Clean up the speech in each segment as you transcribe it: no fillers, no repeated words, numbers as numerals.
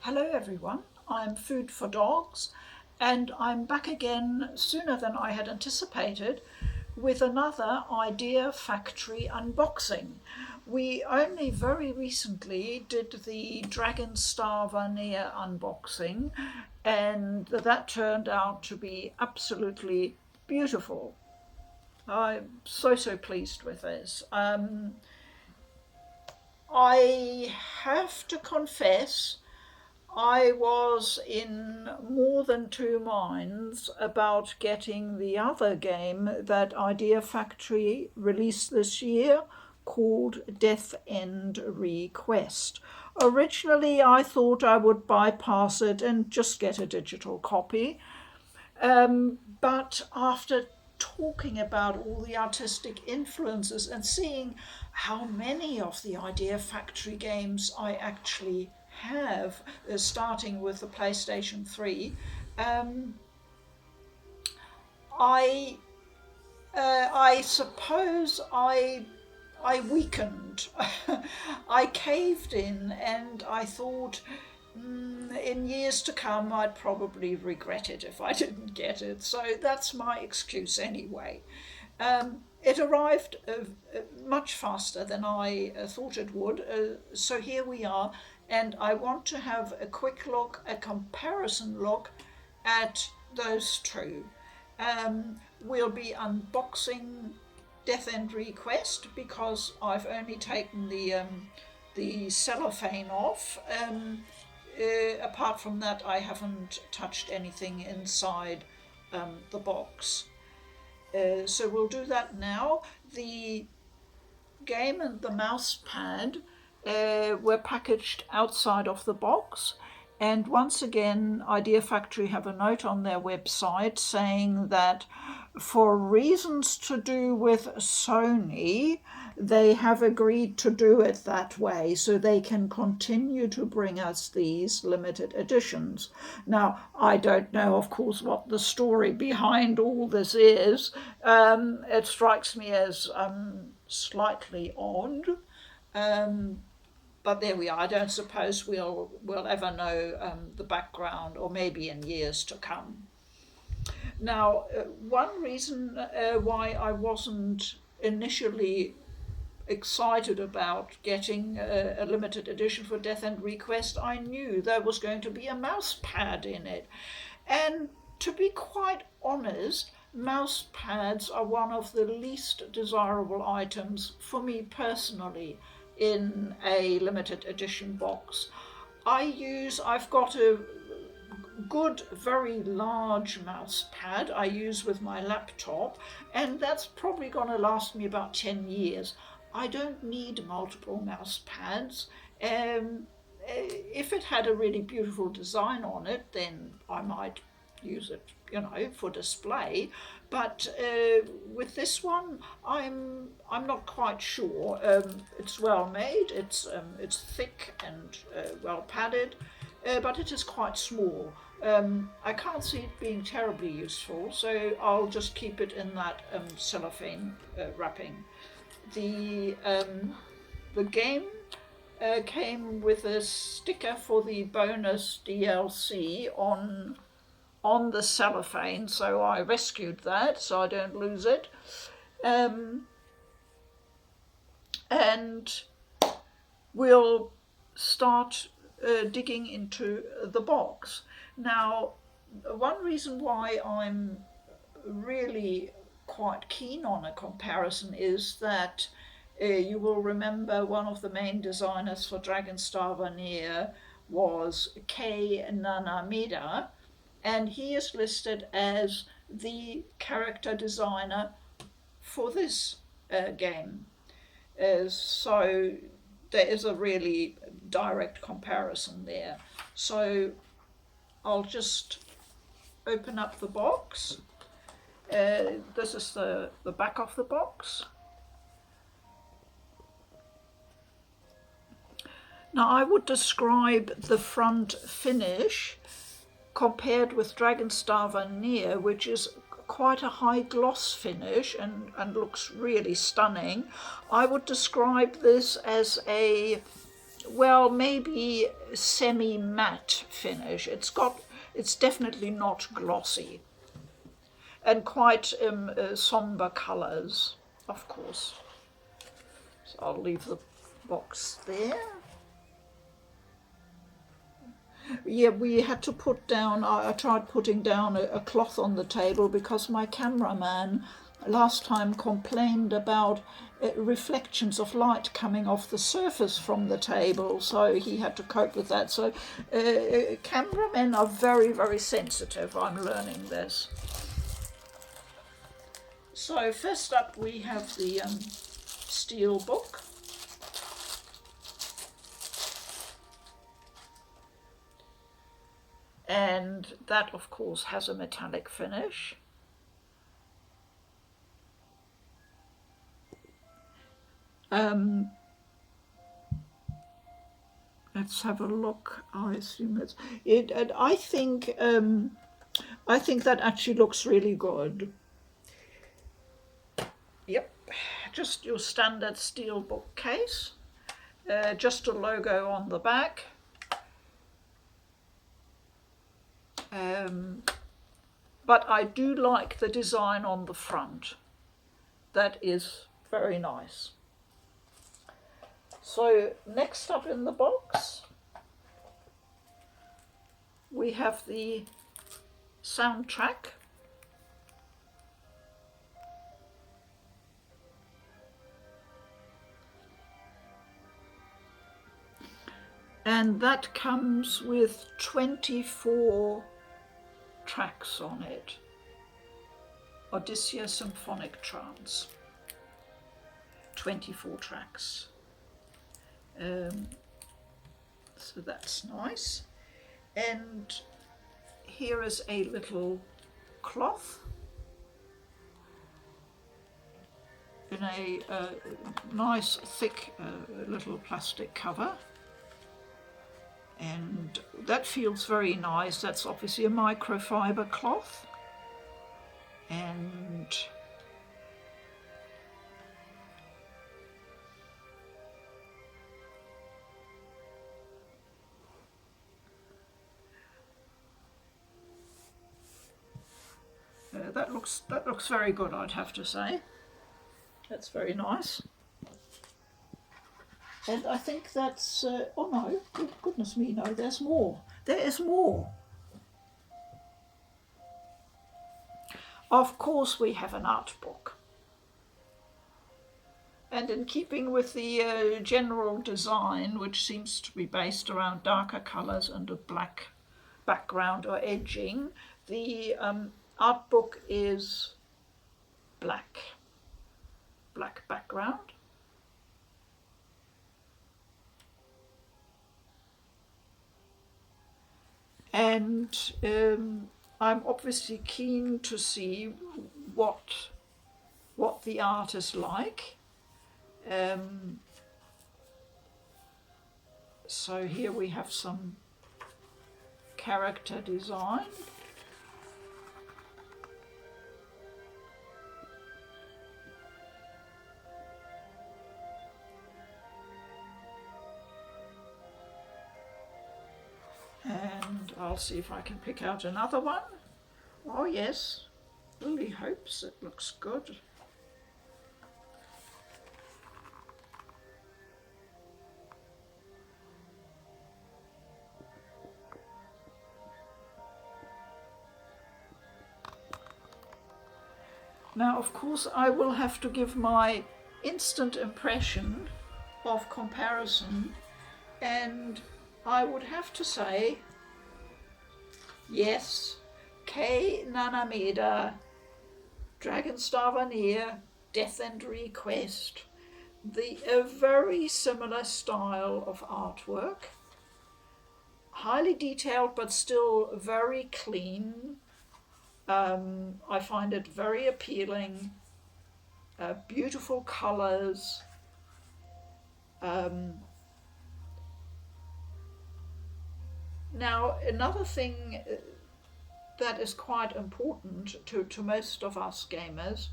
Hello everyone, I'm Food for Dogs and I'm back again sooner than I had anticipated with another Idea Factory unboxing. We only very recently did the Dragon Star Vanilla unboxing and that turned out to be absolutely beautiful. I'm so pleased with this. I have to confess I was in more than two minds about getting the other game that Idea Factory released this year called Death End Request. Originally, I thought I would bypass it and just get a digital copy, but after talking about all the artistic influences and seeing how many of the Idea Factory games I actually have, starting with the PlayStation 3, um, I I suppose I weakened. I caved in, and I thought, in years to come, I'd probably regret it if I didn't get it. So that's my excuse anyway. It arrived much faster than I thought it would. So here we are, and I want to have a quick look, a comparison look at those two. We'll be unboxing Death End Request because I've only taken the cellophane off. Apart from that, I haven't touched anything inside the box. So we'll do that now. The game and the mouse pad were packaged outside of the box. And once again, Idea Factory have a note on their website saying that for reasons to do with Sony, they have agreed to do it that way so they can continue to bring us these limited editions. Now, I don't know, of course, what the story behind all this is. It strikes me as slightly odd. But there we are. I don't suppose we'll ever know the background, or maybe in years to come. Now, one reason why I wasn't initially excited about getting a limited edition for Death End Request, I knew there was going to be a mouse pad in it. And to be quite honest, mouse pads are one of the least desirable items for me personally in a limited edition box. I've got a good, very large mouse pad I use with my laptop, and that's probably going to last me about 10 years. I don't need multiple mouse pads. If it had a really beautiful design on it, then I might use it, for display. But with this one, I'm not quite sure. It's well made. It's thick and well padded, but it is quite small. I can't see it being terribly useful, so I'll just keep it in that cellophane wrapping. The game came with a sticker for the bonus DLC on the cellophane, so I rescued that so I don't lose it. And we'll start digging into the box. Now, one reason why I'm really quite keen on a comparison is that you will remember one of the main designers for Dragon Star Vanilla was Kei Nanamida, and he is listed as the character designer for this game. So there is a really direct comparison there. So I'll just open up the box. This is the back of the box. Now I would describe the front finish compared with Dragon Star Vanilla, which is quite a high gloss finish and looks really stunning. I would describe this as a well, maybe semi-matte finish. It's definitely not glossy, and quite somber colours, of course. So I'll leave the box there. Yeah, we had to put down, I tried putting down a cloth on the table because my cameraman last time complained about reflections of light coming off the surface from the table, so he had to cope with that. So cameramen are very, very sensitive. I'm learning this. So first up we have the Steelbook. And that, of course, has a metallic finish. Let's have a look. I assume it's it. And I think that actually looks really good. Yep, just your standard Steelbook case. Just a logo on the back. But I do like the design on the front. That is very nice. So next up in the box we have the soundtrack. And that comes with 24 tracks on it. Odysseus Symphonic Trance. 24 tracks. So that's nice. And here is a little cloth in a nice thick little plastic cover. And that feels very nice. That's obviously a microfiber cloth. And that looks very good, I'd have to say. That's very nice. And I think that's, oh no, goodness me, no, there's more. There is more. Of course we have an art book. And in keeping with the general design, which seems to be based around darker colours and a black background or edging, the art book is black background. And I'm obviously keen to see what the art is like. So here we have some character design. And I'll see if I can pick out another one. Oh yes, Lily hopes it looks good. Now, of course, I will have to give my instant impression of comparison, and I would have to say, yes, K Nanameda, Dragonstar Vanir, Death and Request, a very similar style of artwork, highly detailed but still very clean. I find it very appealing, beautiful colours. Now, another thing that is quite important to most of us gamers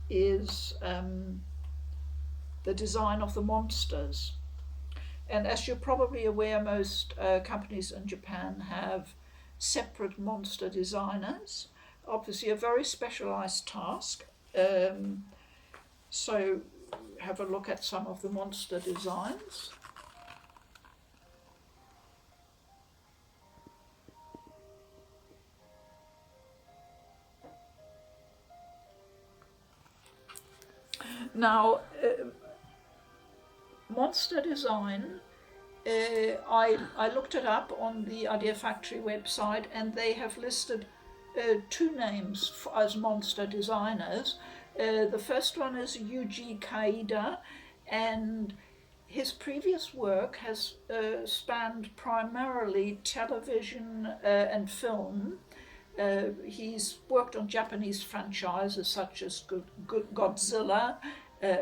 is the design of the monsters. And as you're probably aware, most companies in Japan have separate monster designers. Obviously, a very specialized task. So, have a look at some of the monster designs. Now, monster design, I looked it up on the Idea Factory website, and they have listed two names as monster designers. The first one is Yuji Kaida, and his previous work has spanned primarily television and film. He's worked on Japanese franchises such as Godzilla,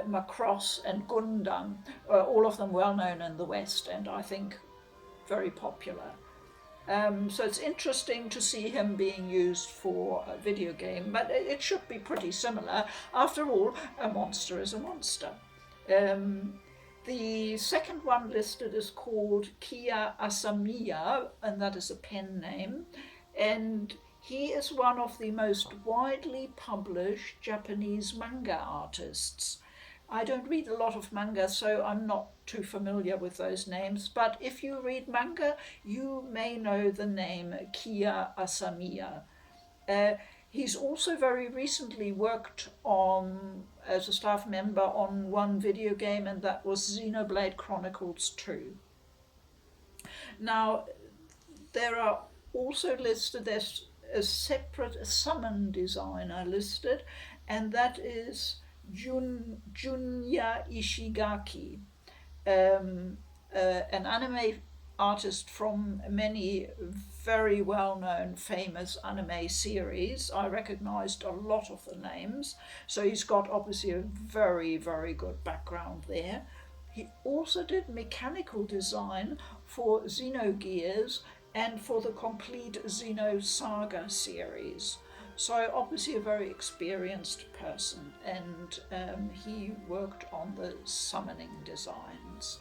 Macross, and Gundam, all of them well known in the West and I think very popular. So it's interesting to see him being used for a video game, but it should be pretty similar. After all, a monster is a monster. The second one listed is called Kia Asamiya, and that is a pen name. And he is one of the most widely published Japanese manga artists. I don't read a lot of manga, so I'm not too familiar with those names, but if you read manga, you may know the name Kia Asamiya. He's also very recently worked on, as a staff member, on one video game, and that was Xenoblade Chronicles 2. Now, there are also listed, there's a separate summon designer listed, and that is Junya Ishigaki, an anime artist from many very well-known famous anime series. I recognized a lot of the names, so he's got obviously a very, very good background there. He also did mechanical design for Xenogears and for the complete Xenosaga series. So obviously a very experienced person, and he worked on the summoning designs.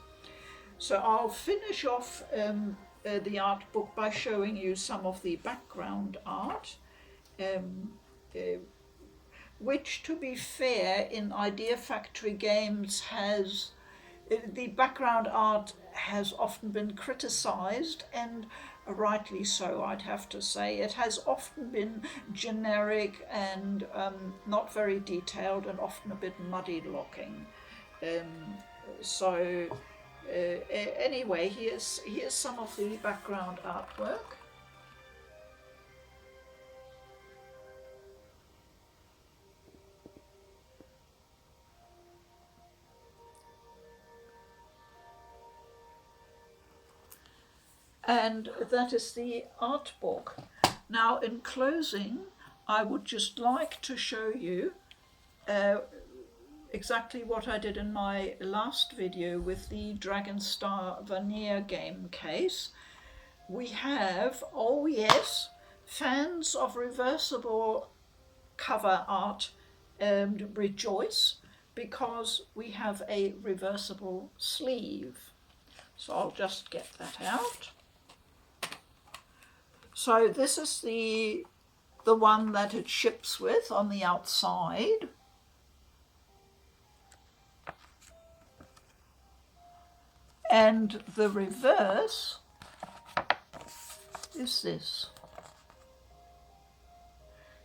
So I'll finish off the art book by showing you some of the background art, which, to be fair, in Idea Factory games has, the background art has often been criticized, and rightly so, I'd have to say. It has often been generic and not very detailed, and often a bit muddy looking. Anyway, here's some of the background artwork. And that is the art book. Now, in closing, I would just like to show you exactly what I did in my last video with the Dragon Star Veneer game case. We have, oh yes, fans of reversible cover art rejoice, because we have a reversible sleeve. So I'll just get that out. So this is the one that it ships with on the outside. And the reverse is this.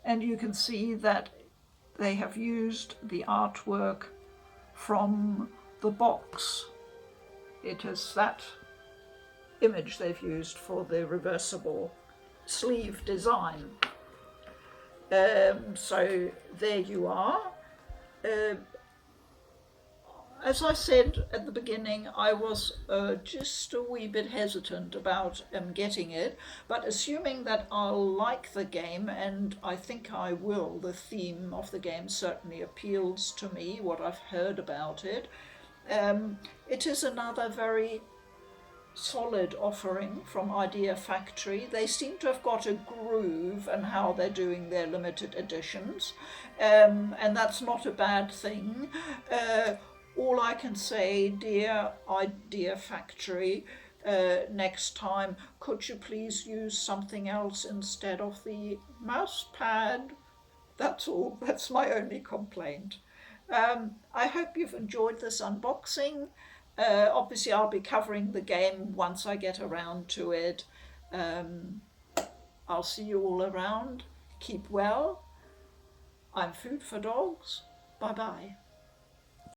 And you can see that they have used the artwork from the box. It is that image they've used for the reversible sleeve design. So there you are. As I said at the beginning, I was just a wee bit hesitant about getting it, but assuming that I'll like the game, and I think I will, the theme of the game certainly appeals to me, what I've heard about it. It is another very solid offering from Idea Factory. They seem to have got a groove in how they're doing their limited editions, and that's not a bad thing. All I can say, dear Idea Factory, next time, could you please use something else instead of the mouse pad? That's all. That's my only complaint. I hope you've enjoyed this unboxing. Obviously, I'll be covering the game once I get around to it. Um, I'll see you all around. Keep well. I'm Food for Dogs. Bye bye.